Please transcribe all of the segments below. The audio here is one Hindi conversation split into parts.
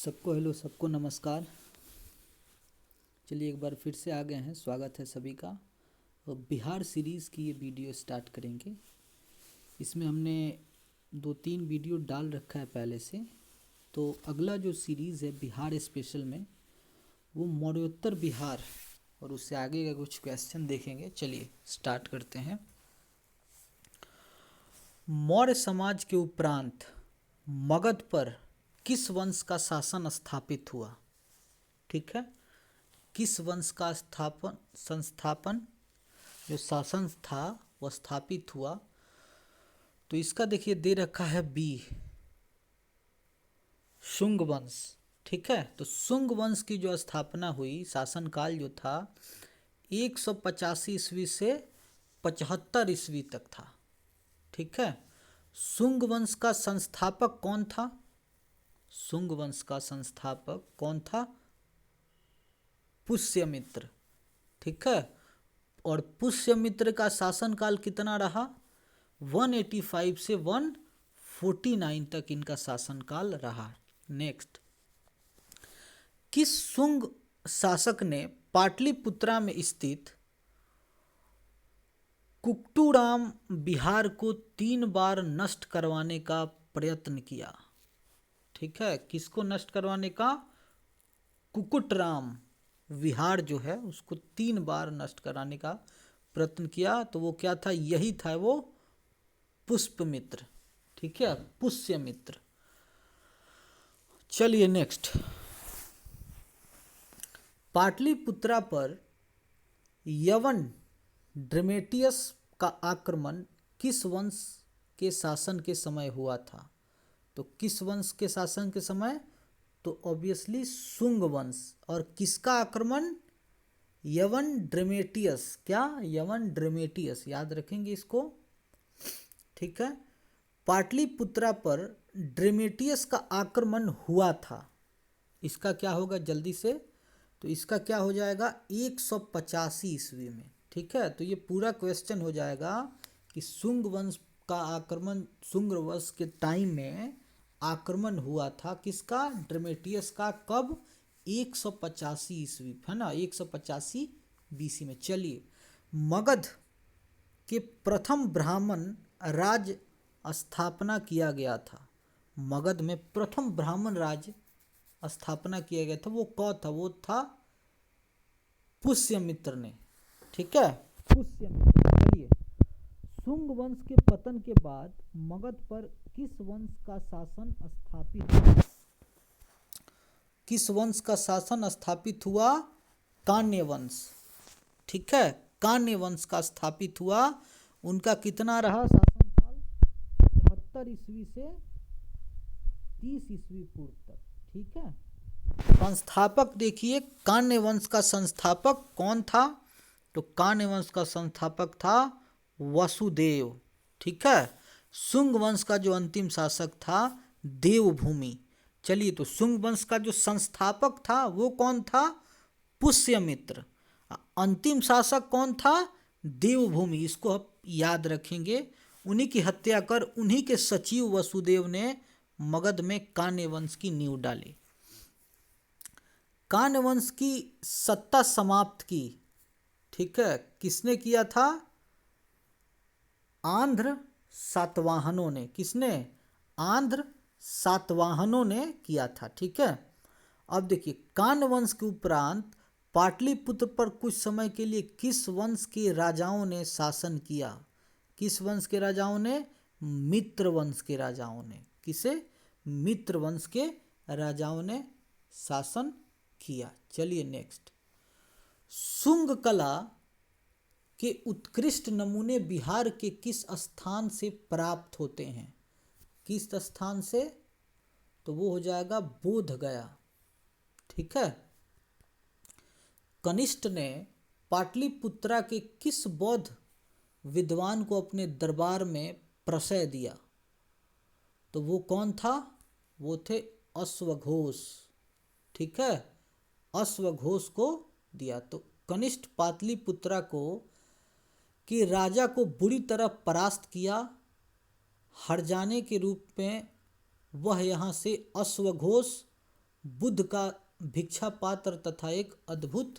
सबको हेलो, सबको नमस्कार। चलिए एक बार फिर से आ गए हैं, स्वागत है सभी का। और बिहार सीरीज़ की ये वीडियो स्टार्ट करेंगे। इसमें हमने 2-3 वीडियो डाल रखा है पहले से। तो अगला जो सीरीज़ है बिहार स्पेशल में, वो मौर्योत्तर बिहार और उससे आगे का कुछ क्वेश्चन देखेंगे। चलिए स्टार्ट करते हैं। मौर्य समाज के उपरांत मगध पर किस वंश का शासन स्थापित हुआ? ठीक है, किस वंश का संस्थापन जो शासन था वह स्थापित हुआ? तो इसका देखिए दे रखा है बी, शुंग वंश। ठीक है, तो शुंग वंश की जो स्थापना हुई, शासनकाल जो था 185 ईस्वी से 75 ईस्वी तक था। ठीक है, शुंग वंश का संस्थापक कौन था? शुंग वंश का संस्थापक कौन था? पुष्यमित्र। ठीक है, और पुष्यमित्र का शासनकाल कितना रहा? 185 से 149 तक इनका शासनकाल रहा। नेक्स्ट, किस शुंग शासक ने पाटलिपुत्रा में स्थित कुक्टूराम बिहार को 3 बार नष्ट करवाने का प्रयत्न किया? ठीक है, किसको नष्ट करवाने का? कुकुटराम विहार जो है उसको 3 बार नष्ट कराने का प्रयत्न किया। तो वो क्या था? यही था वो पुष्पमित्र। ठीक है, पुष्यमित्र। चलिए नेक्स्ट, पाटलिपुत्रा पर यवन ड्रमेटियस का आक्रमण किस वंश के शासन के समय हुआ था? तो किस वंश के शासन के समय? तो ऑब्वियसली शुंग वंश। और किसका आक्रमण? यवन ड्रमेटियस। क्या? यवन ड्रमेटियस, याद रखेंगे इसको। ठीक है, पाटलिपुत्रा पर ड्रमेटियस का आक्रमण हुआ था। इसका क्या होगा जल्दी से? तो इसका क्या हो जाएगा? 185 ईस्वी में। ठीक है, तो ये पूरा क्वेश्चन हो जाएगा कि शुंग वंश का आक्रमण, शुंग वंश के टाइम में आक्रमण हुआ था किसका? ड्रमेटियस का। कब? 185 ईस्वी, है ना, 185 बीसी में। चलिए, मगध के प्रथम ब्राह्मण राज स्थापना किया गया था। मगध में प्रथम ब्राह्मण राज स्थापना किया गया था, वो कौन था? वो था पुष्यमित्र ने। ठीक है, पुष्यमित्र। चलिए, शुंग वंश के पतन के बाद मगध पर किस वंश का शासन स्थापित हुआ? किस वंश का शासन स्थापित हुआ? कान्य वंश। ठीक है, कान्य वंश का स्थापित हुआ। उनका कितना रहा शासनकाल? 75 ईस्वी से 30 ईस्वी पूर्व तक। ठीक है, संस्थापक देखिए, कान्य वंश का संस्थापक कौन था? तो कान्य वंश का संस्थापक था वसुदेव। ठीक है, शुंग वंश का जो अंतिम शासक था देवभूमि। चलिए, तो शुंग वंश का जो संस्थापक था वो कौन था? पुष्यमित्र। अंतिम शासक कौन था? देवभूमि। इसको आप याद रखेंगे। उन्हीं की हत्या कर उन्हीं के सचिव वसुदेव ने मगध में कान्य वंश की नींव डाली। कान्य वंश की सत्ता समाप्त की, ठीक है, किसने किया था? आंध्र सातवाहनों ने। किसने? आंध्र सातवाहनों ने किया था। ठीक है, अब देखिए, कान्य वंश के उपरांत पाटलिपुत्र पर कुछ समय के लिए किस वंश के राजाओं ने शासन किया? किस वंश के राजाओं ने? मित्र वंश के राजाओं ने। किसे? मित्र वंश के राजाओं ने शासन किया। चलिए नेक्स्ट, शुंग कला के उत्कृष्ट नमूने बिहार के किस स्थान से प्राप्त होते हैं? किस स्थान से? तो वो हो जाएगा बोध गया। ठीक है, कनिष्ठ ने पाटलिपुत्रा के किस बौद्ध विद्वान को अपने दरबार में प्रशय दिया? तो वो कौन था? वो थे अश्वघोष। ठीक है, अश्वघोष को दिया। तो कनिष्ठ पाटलिपुत्रा को कि राजा को बुरी तरह परास्त किया। हरजाने के रूप में वह यहाँ से अश्वघोष बुद्ध का भिक्षा पात्र तथा एक अद्भुत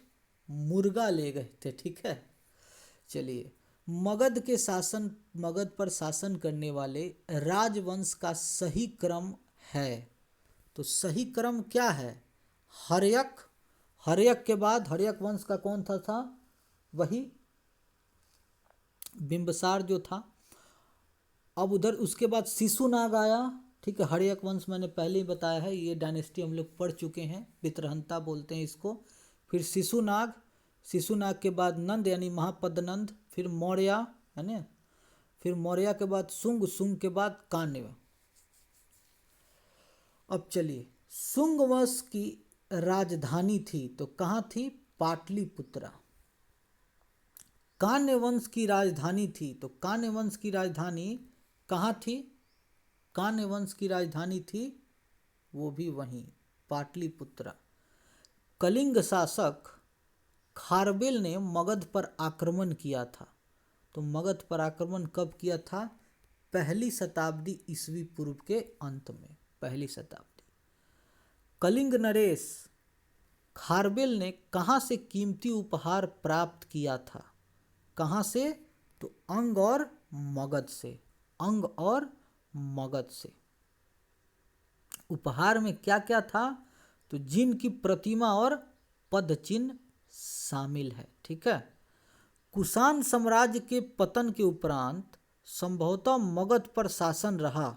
मुर्गा ले गए थे। ठीक है, चलिए, मगध पर शासन करने वाले राजवंश का सही क्रम है। तो सही क्रम क्या है? हर्यक, हर्यक के बाद हर्यक वंश का कौन था? वही बिंबिसार जो था। अब उधर उसके बाद शिशुनाग आया। ठीक है, हर्यक वंश मैंने पहले ही बताया है, ये डायनेस्टी हम लोग पढ़ चुके हैं, वित्रहंता बोलते हैं इसको। फिर शिशुनाग, शिशुनाग के बाद नंद यानी महापद्नंद, फिर मौर्य है ना, फिर मौर्य के बाद शुंग, शुंग के बाद कान्य। अब चलिए, शुंग वंश की राजधानी थी तो कहाँ थी? पाटलिपुत्रा। कान्य वंश की राजधानी थी तो कान्य वंश की राजधानी कहाँ थी? कान्य वंश की राजधानी थी वो भी वहीं, पाटलिपुत्रा। कलिंग शासक खारबेल ने मगध पर आक्रमण किया था। तो मगध पर आक्रमण कब किया था? पहली शताब्दी ईस्वी पूर्व के अंत में, पहली शताब्दी। कलिंग नरेश खारबेल ने कहाँ से कीमती उपहार प्राप्त किया था? कहाँ से? तो अंग और मगध से, अंग और मगध से। उपहार में क्या क्या था? तो जिन की प्रतिमा और पद चिन्ह शामिल है। ठीक है, कुषाण साम्राज्य के पतन के उपरांत संभवतः मगध पर शासन रहा।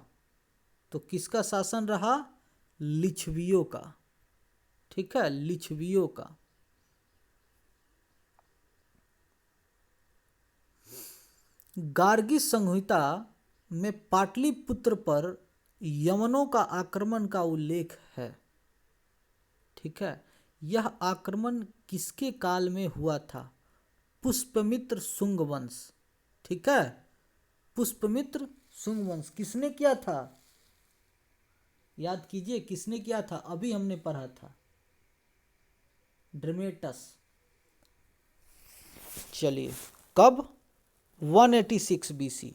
तो किसका शासन रहा? लिच्छवियों का। ठीक है, लिच्छवियों का। गार्गी संहिता में पाटलिपुत्र पर यवनों का आक्रमण का उल्लेख है। ठीक है, यह आक्रमण किसके काल में हुआ था? पुष्पमित्र शुंग वंश। ठीक है, पुष्पमित्र शुंग वंश किसने किया था? याद कीजिए, किसने किया था? अभी हमने पढ़ा था, ड्रमेटस। चलिए, कब? 186 बीसी।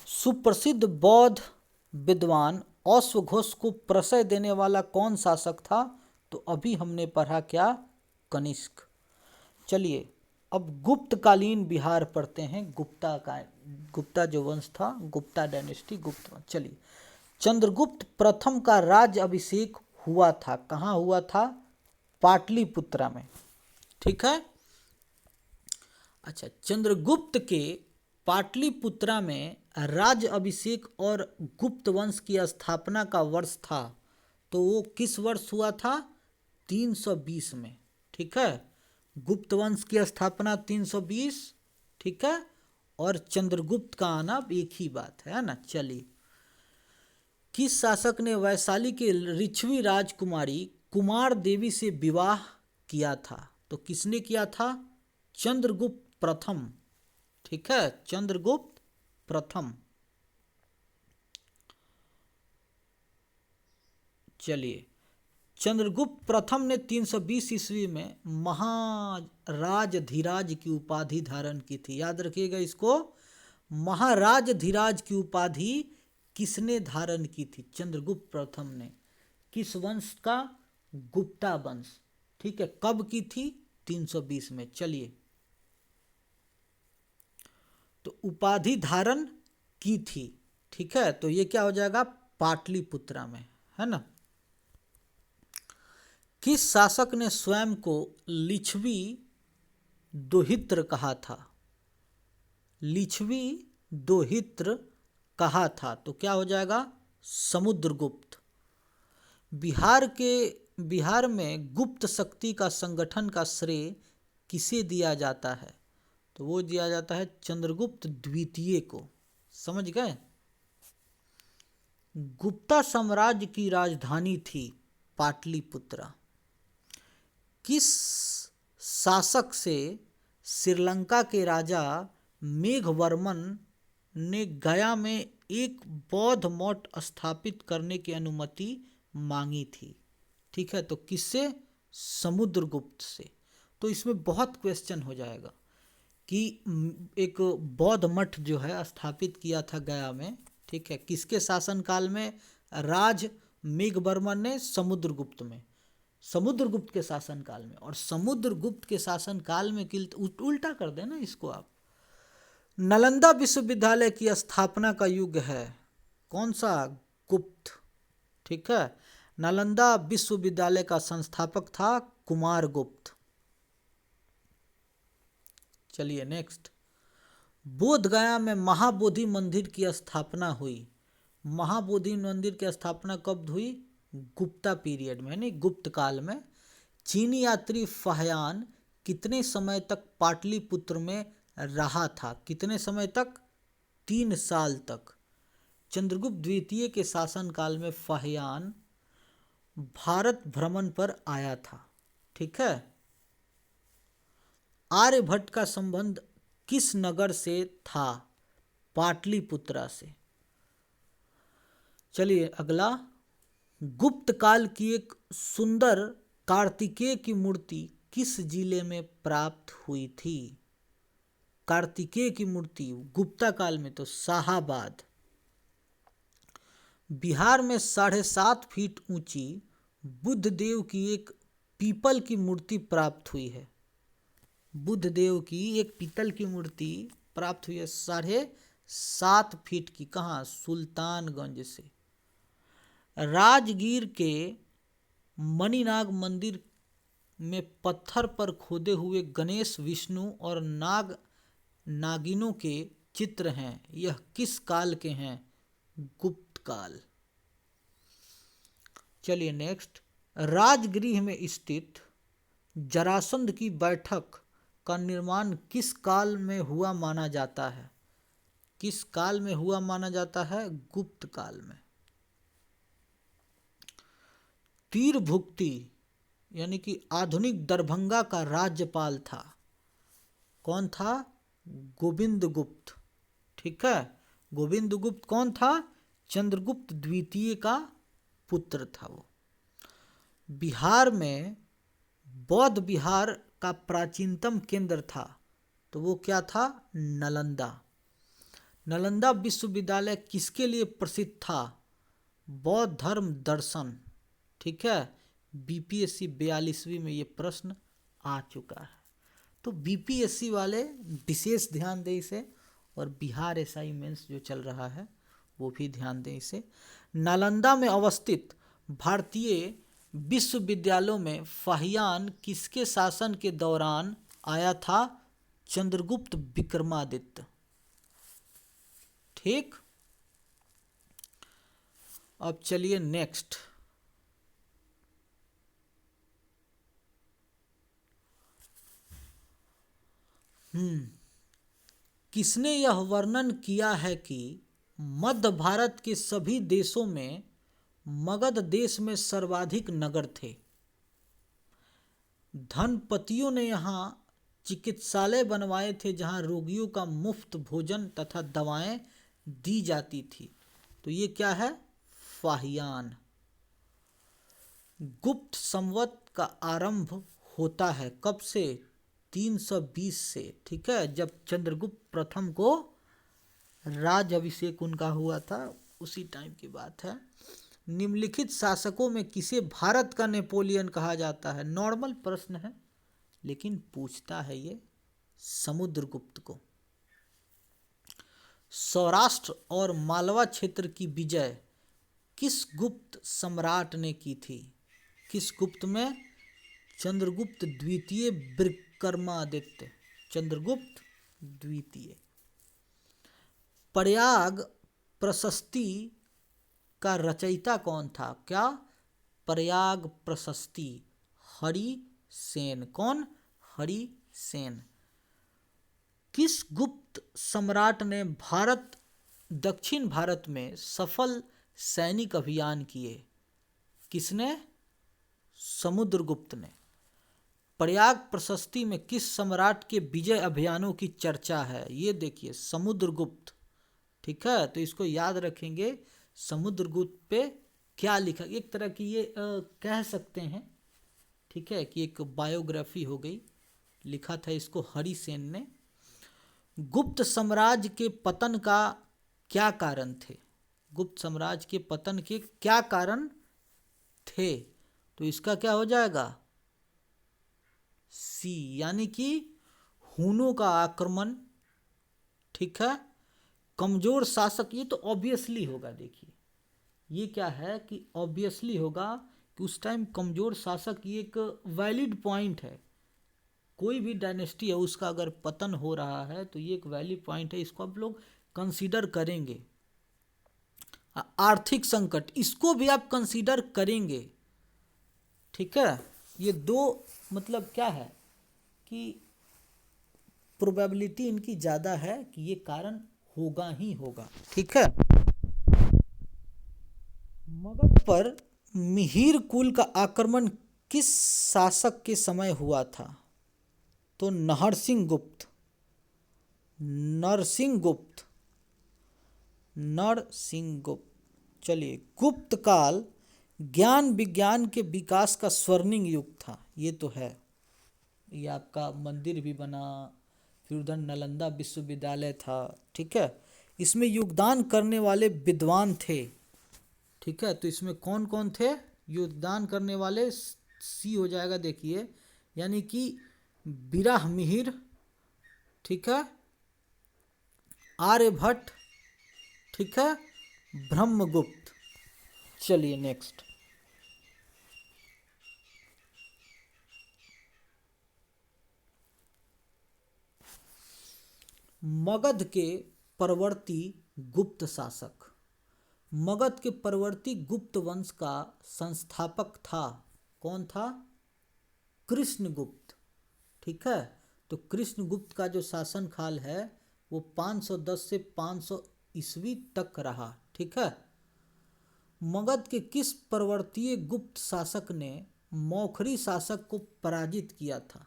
सुप्रसिद्ध बौद्ध विद्वान अश्वघोष को प्रश्रय देने वाला कौन शासक था? तो अभी हमने पढ़ा क्या? कनिष्क। चलिए, अब गुप्तकालीन बिहार पढ़ते हैं। गुप्ता जो वंश था, गुप्ता डायनेस्टी, गुप्त वंश। चलिए, चंद्रगुप्त प्रथम का राज्य अभिषेक हुआ था, कहाँ हुआ था? पाटलिपुत्रा में। ठीक है, अच्छा, चंद्रगुप्त के पाटलिपुत्रा में राज्य अभिषेक और गुप्त वंश की स्थापना का वर्ष था। तो वो किस वर्ष हुआ था? 320 में। ठीक है, गुप्त वंश की स्थापना 320। ठीक है, और चंद्रगुप्त का आना एक ही बात है ना। चलिए, किस शासक ने वैशाली के ऋच्छवी राजकुमारी कुमार देवी से विवाह किया था? तो किसने किया था? चंद्रगुप्त प्रथम। ठीक है, चंद्रगुप्त प्रथम। चलिए, चंद्रगुप्त प्रथम ने 320 ईस्वी में महाराजधिराज की उपाधि धारण की थी। याद रखिएगा इसको, महाराजधिराज की उपाधि किसने धारण की थी? चंद्रगुप्त प्रथम ने। किस वंश का? गुप्ता वंश। ठीक है, कब की थी? 320 में। चलिए, तो उपाधि धारण की थी। ठीक है, तो ये क्या हो जाएगा? पाटलिपुत्रा में, है ना। किस शासक ने स्वयं को लिच्छवी दोहित्र कहा था? लिच्छवी दोहित्र कहा था, तो क्या हो जाएगा? समुद्रगुप्त। बिहार में गुप्त शक्ति का संगठन का श्रेय किसे दिया जाता है? तो वो दिया जाता है चंद्रगुप्त द्वितीय को। समझ गए? गुप्ता साम्राज्य की राजधानी थी पाटलिपुत्रा। किस शासक से श्रीलंका के राजा मेघवर्मन ने गया में एक बौद्ध मठ स्थापित करने की अनुमति मांगी थी? ठीक है, तो किससे? समुद्रगुप्त से। तो इसमें बहुत क्वेश्चन हो जाएगा कि एक बौद्ध मठ जो है स्थापित किया था गया में। ठीक है, किसके शासनकाल में? राज मेघवर्मन ने समुद्रगुप्त में, समुद्रगुप्त के शासनकाल में। और समुद्रगुप्त के शासनकाल में उल्टा कर देना इसको आप। नालंदा विश्वविद्यालय की स्थापना का युग है कौन सा? गुप्त। ठीक है, नालंदा विश्वविद्यालय का संस्थापक था कुमारगुप्त। चलिए नेक्स्ट, बोध गया में महाबोधि मंदिर की स्थापना हुई। महाबोधि मंदिर की स्थापना कब हुई? गुप्ता पीरियड में, यानी गुप्त काल में। चीनी यात्री फाहियान कितने समय तक पाटलिपुत्र में रहा था? कितने समय तक? 3 साल तक। चंद्रगुप्त द्वितीय के शासनकाल में फाहियान भारत भ्रमण पर आया था। ठीक है। आर्यभट्ट का संबंध किस नगर से था? पाटलिपुत्रा से। चलिए अगला, गुप्त काल की एक सुंदर कार्तिकेय की मूर्ति किस जिले में प्राप्त हुई थी? कार्तिकेय की मूर्ति गुप्ता काल में तो शाहाबाद। बिहार में 7.5 फीट ऊंची बुद्ध देव की एक पीपल की मूर्ति प्राप्त हुई है। बुद्ध देव की एक पीतल की मूर्ति प्राप्त हुई है 7.5 फीट की। कहाँ? सुल्तानगंज से। राजगीर के मणिनाग मंदिर में पत्थर पर खोदे हुए गणेश, विष्णु और नागिनों के चित्र हैं। यह किस काल के हैं? गुप्त काल। चलिए नेक्स्ट, राजगृह में स्थित जरासंध की बैठक का निर्माण किस काल में हुआ माना जाता है? किस काल में हुआ माना जाता है? गुप्त काल में। तीरभुक्ति यानी कि आधुनिक दरभंगा का राज्यपाल था कौन था? गोविंदगुप्त। ठीक है, गोविंदगुप्त कौन था? चंद्रगुप्त द्वितीय का पुत्र था वो। बिहार में बौद्ध विहार का प्राचीनतम केंद्र था तो वो क्या था? नालंदा। नालंदा विश्वविद्यालय किसके लिए प्रसिद्ध था? बौद्ध धर्म दर्शन। ठीक है, बीपीएससी 42वीं में ये प्रश्न आ चुका है। तो बीपीएससी वाले विशेष ध्यान दें इसे, और बिहार एसआई मेंस जो चल रहा है वो भी ध्यान दें इसे। नालंदा में अवस्थित भारतीय विश्वविद्यालयों में फाहियान किसके शासन के दौरान आया था? चंद्रगुप्त विक्रमादित्य। ठीक, अब चलिए नेक्स्ट, किसने यह वर्णन किया है कि मध्य भारत के सभी देशों में मगध देश में सर्वाधिक नगर थे? धनपतियों ने यहाँ चिकित्सालय बनवाए थे जहाँ रोगियों का मुफ्त भोजन तथा दवाएं दी जाती थी। तो ये क्या है? फाहियान। गुप्त संवत का आरंभ होता है कब से? 320 से। ठीक है, जब चंद्रगुप्त प्रथम को राज अभिषेक उनका हुआ था उसी टाइम की बात है। निम्नलिखित शासकों में किसे भारत का नेपोलियन कहा जाता है? नॉर्मल प्रश्न है लेकिन पूछता है ये समुद्रगुप्त को। सौराष्ट्र और मालवा क्षेत्र की विजय किस गुप्त सम्राट ने की थी? किस गुप्त में? चंद्रगुप्त द्वितीय विक्रमादित्य। चंद्रगुप्त द्वितीय। प्रयाग प्रशस्ति का रचयिता कौन था? क्या? प्रयाग प्रशस्ति हरिसेन। कौन? हरिसेन। किस गुप्त सम्राट ने दक्षिण भारत में सफल सैनिक अभियान किए? किसने? समुद्रगुप्त ने। प्रयाग प्रशस्ति में किस सम्राट के विजय अभियानों की चर्चा है? ये देखिए समुद्रगुप्त। ठीक है, तो इसको याद रखेंगे। समुद्रगुप्त पे क्या लिखा, एक तरह की ये कह सकते हैं, ठीक है, कि एक बायोग्राफी हो गई। लिखा था इसको हरिसेन ने। गुप्त साम्राज्य के पतन का क्या कारण थे? गुप्त साम्राज्य के पतन के क्या कारण थे, तो इसका क्या हो जाएगा, सी, यानी कि हुनों का आक्रमण। ठीक है, कमजोर शासक, ये तो ऑब्वियसली होगा। देखिए ये क्या है कि ऑब्वियसली होगा कि उस टाइम कमजोर शासक, ये एक वैलिड पॉइंट है। कोई भी डायनेस्टी है उसका अगर पतन हो रहा है तो ये एक वैलिड पॉइंट है, इसको आप लोग कंसीडर करेंगे। आर्थिक संकट, इसको भी आप कंसीडर करेंगे। ठीक है, ये दो मतलब क्या है कि प्रोबेबिलिटी इनकी ज़्यादा है कि ये कारण होगा ही होगा। ठीक है, मगध पर मिहिर कुल का आक्रमण किस शासक के समय हुआ था, तो नरसिंह गुप्त, नरसिंह गुप्त, नरसिंह गुप्त। चलिए, गुप्त काल ज्ञान विज्ञान के विकास का स्वर्णिम युग था, ये तो है। ये आपका मंदिर भी बना, फिर उधर नालंदा विश्वविद्यालय था। ठीक है, इसमें योगदान करने वाले विद्वान थे। ठीक है, तो इसमें कौन कौन थे योगदान करने वाले, सी हो जाएगा। देखिए, यानी कि बिरह मिहिर, ठीक है, आर्यभट्ट, ठीक है, ब्रह्मगुप्त। चलिए नेक्स्ट, मगध के परवर्ती गुप्त शासक। मगध के परवर्ती गुप्त वंश का संस्थापक था, कौन था, कृष्णगुप्त। ठीक है, तो कृष्णगुप्त का जो शासन काल है वो 510 से 500 ईस्वी तक रहा। ठीक है, मगध के किस परवर्तीय गुप्त शासक ने मौखरी शासक को पराजित किया था,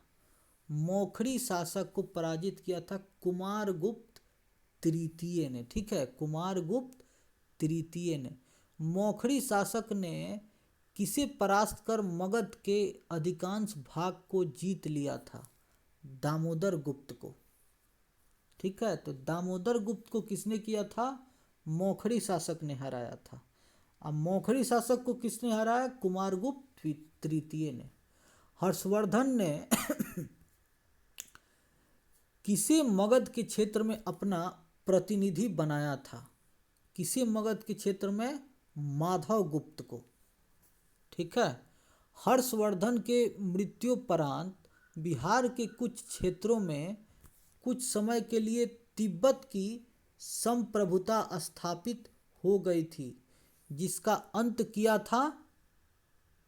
मौखरी शासक को पराजित किया था कुमारगुप्त तृतीय ने। ठीक है, कुमारगुप्त तृतीय ने। मौखरी शासक ने किसे परास्त कर मगध के अधिकांश भाग को जीत लिया था, दामोदर गुप्त को। ठीक है, तो दामोदर गुप्त को किसने किया था, मौखरी शासक ने हराया था। अब मौखरी शासक को किसने हराया, कुमारगुप्त तृतीय ने। हर्षवर्धन ने किसे मगध के क्षेत्र में अपना प्रतिनिधि बनाया था, किसे मगध के क्षेत्र में, माधव गुप्त को। ठीक है, हर्षवर्धन के मृत्युपरांत बिहार के कुछ क्षेत्रों में कुछ समय के लिए तिब्बत की संप्रभुता स्थापित हो गई थी, जिसका अंत किया था,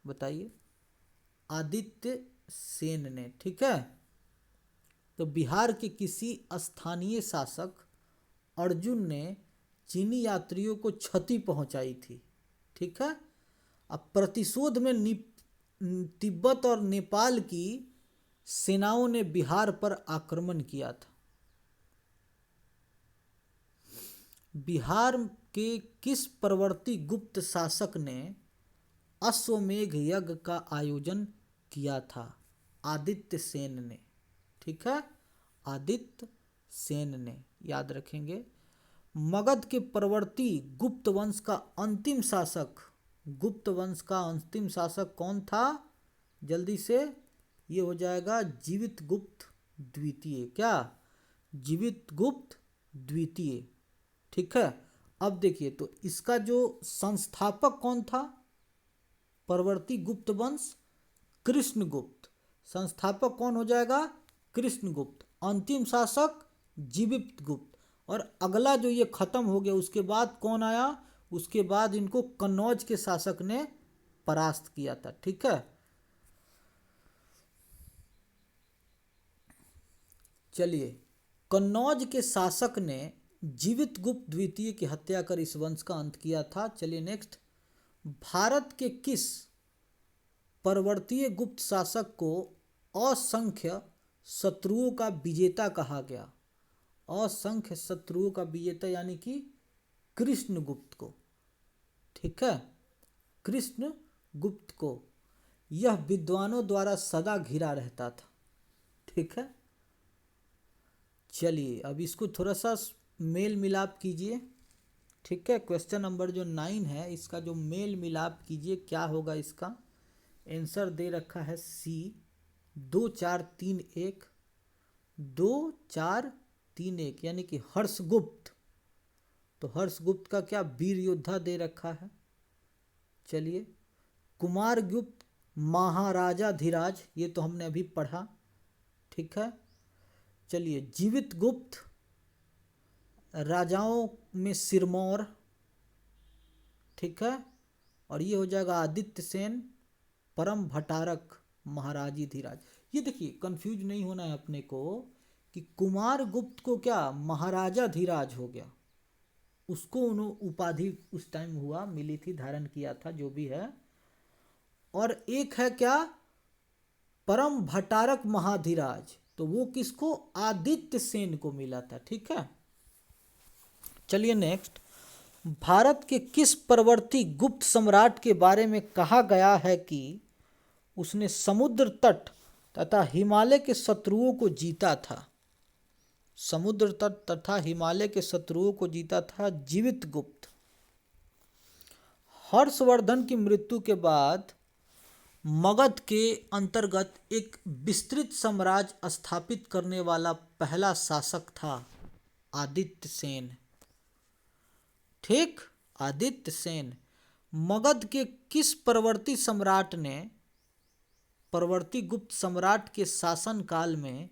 बताइए, आदित्य सेन ने। ठीक है, तो बिहार के किसी स्थानीय शासक अर्जुन ने चीनी यात्रियों को क्षति पहुंचाई थी। ठीक है, अब प्रतिशोध में तिब्बत और नेपाल की सेनाओं ने बिहार पर आक्रमण किया था। बिहार के किस परवर्ती गुप्त शासक ने अश्वमेध यज्ञ का आयोजन किया था, आदित्य सेन ने। ठीक है, आदित्य सेन ने, याद रखेंगे। मगध के परवर्ती गुप्त वंश का अंतिम शासक, गुप्त वंश का अंतिम शासक कौन था, जल्दी से, ये हो जाएगा जीवित गुप्त द्वितीय। क्या, जीवित गुप्त द्वितीय। ठीक है, अब देखिए, तो इसका जो संस्थापक कौन था, परवर्ती गुप्त वंश, कृष्णगुप्त। संस्थापक कौन हो जाएगा, कृष्णगुप्त। अंतिम शासक जीवित गुप्त। और अगला जो ये खत्म हो गया उसके बाद कौन आया, उसके बाद इनको कन्नौज के शासक ने परास्त किया था। ठीक है, चलिए, कन्नौज के शासक ने जीवित गुप्त द्वितीय की हत्या कर इस वंश का अंत किया था। चलिए नेक्स्ट, भारत के किस परवर्तीय गुप्त शासक को असंख्य शत्रुओं का विजेता कहा गया, असंख्य शत्रुओं का विजेता, यानी कि कृष्णगुप्त को। ठीक है, कृष्णगुप्त को। यह विद्वानों द्वारा सदा घिरा रहता था। ठीक है, चलिए अब इसको थोड़ा सा मेल मिलाप कीजिए। ठीक है, क्वेश्चन नंबर जो 9 है इसका जो मेल मिलाप कीजिए, क्या होगा इसका आंसर दे रखा है सी 2431, 2431 यानी कि हर्षगुप्त। तो हर्षगुप्त का क्या वीर योद्धा दे रखा है। चलिए, कुमारगुप्त महाराजा धीराज, ये तो हमने अभी पढ़ा। ठीक है, चलिए, जीवित गुप्त राजाओं में सिरमौर। ठीक है, और ये हो जाएगा आदित्य सेन परम भट्टारक महाराजी धीराज। ये देखिए, कंफ्यूज नहीं होना है अपने को कि कुमारगुप्त को क्या महाराजा धीराज हो गया, उसको उन्होंने उपाधि उस टाइम हुआ मिली थी, धारण किया था, जो भी है। और एक है क्या परम भट्टारक महाधीराज, तो वो किसको आदित्य सेन को मिला था। ठीक है, चलिए नेक्स्ट, भारत के किस परवर्ती गुप्त सम्राट के बारे में कहा गया है कि उसने समुद्र तट तथा हिमालय के शत्रुओं को जीता था। समुद्र तट तथा हिमालय के शत्रुओं को जीता था जीवित गुप्त। हर्षवर्धन की मृत्यु के बाद मगध के अंतर्गत एक विस्तृत साम्राज्य स्थापित करने वाला पहला शासक था आदित्य सेन। ठीक, आदित्य सेन। मगध के किस परवर्ती सम्राट ने परवर्ती गुप्त सम्राट के शासन काल में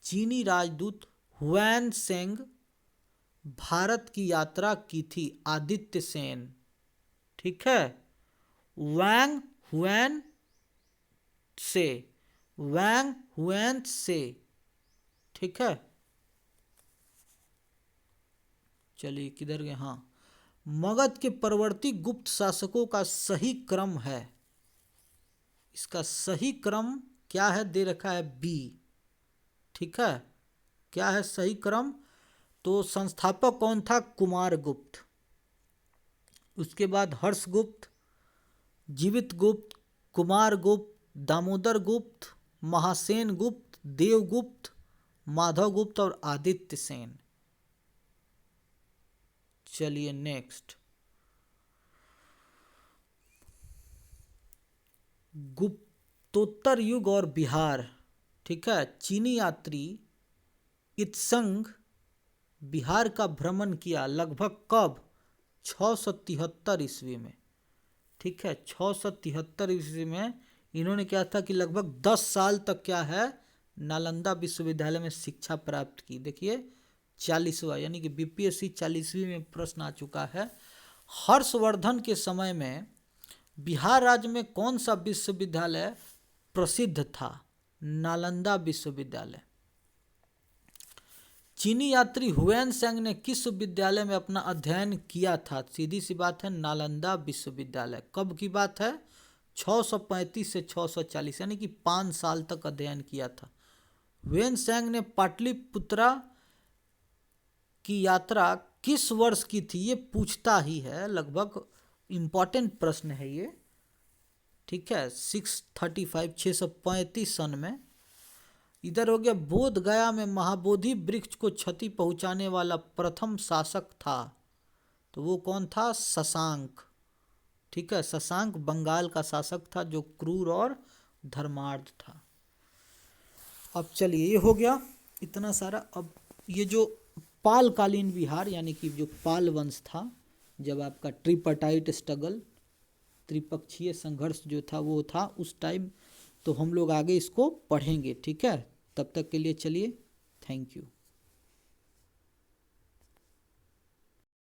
चीनी राजदूत हुएन सेंग भारत की यात्रा की थी। आदित्य सेन। ठीक है, वैंग हुएन से, वैंग हुएन से। ठीक है, चलिए किधर गए, हाँ, मगध के परवर्ती गुप्त शासकों का सही क्रम है, इसका सही क्रम क्या है दे रखा है बी। ठीक है, क्या है सही क्रम, तो संस्थापक कौन था कुमारगुप्त, उसके बाद हर्षगुप्त, जीवित गुप्त, कुमारगुप्त, दामोदर गुप्त, महासेन गुप्त, देवगुप्त, माधव गुप्त और आदित्य सेन। चलिए नेक्स्ट, गुप्तोत्तर युग और बिहार। ठीक है, चीनी यात्री इत्संग बिहार का भ्रमण किया लगभग कब 673 ईस्वी में। ठीक है, 673 ईस्वी में इन्होंने क्या था कि लगभग 10 साल तक क्या है नालंदा विश्वविद्यालय में शिक्षा प्राप्त की। देखिए 40वां यानी कि बीपीएससी 40वीं में प्रश्न आ चुका है। हर्षवर्धन के समय में बिहार राज्य में कौन सा विश्वविद्यालय प्रसिद्ध था, नालंदा विश्वविद्यालय। चीनी यात्री हुएन सेंग ने किस विद्यालय में अपना अध्ययन किया था, सीधी सी बात है नालंदा विश्वविद्यालय। कब की बात है 635 से 640 यानी कि 5 साल तक अध्ययन किया था। हुएन सेंग ने पाटलिपुत्रा की यात्रा किस वर्ष की थी, ये पूछता ही है, लगभग इम्पॉर्टेंट प्रश्न है ये। ठीक है, 635 सन में। इधर हो गया बोध गया में महाबोधि वृक्ष को क्षति पहुंचाने वाला प्रथम शासक था, तो वो कौन था शशांक। ठीक है, शशांक बंगाल का शासक था जो क्रूर और धर्मार्थ था। अब चलिए ये हो गया इतना सारा। अब ये जो पालकालीन बिहार यानी कि जो पाल वंश था, जब आपका ट्रिपाटाइट स्ट्रगल त्रिपक्षीय संघर्ष जो था वो था उस टाइम, तो हम लोग आगे इसको पढ़ेंगे। ठीक है, तब तक के लिए चलिए, थैंक यू।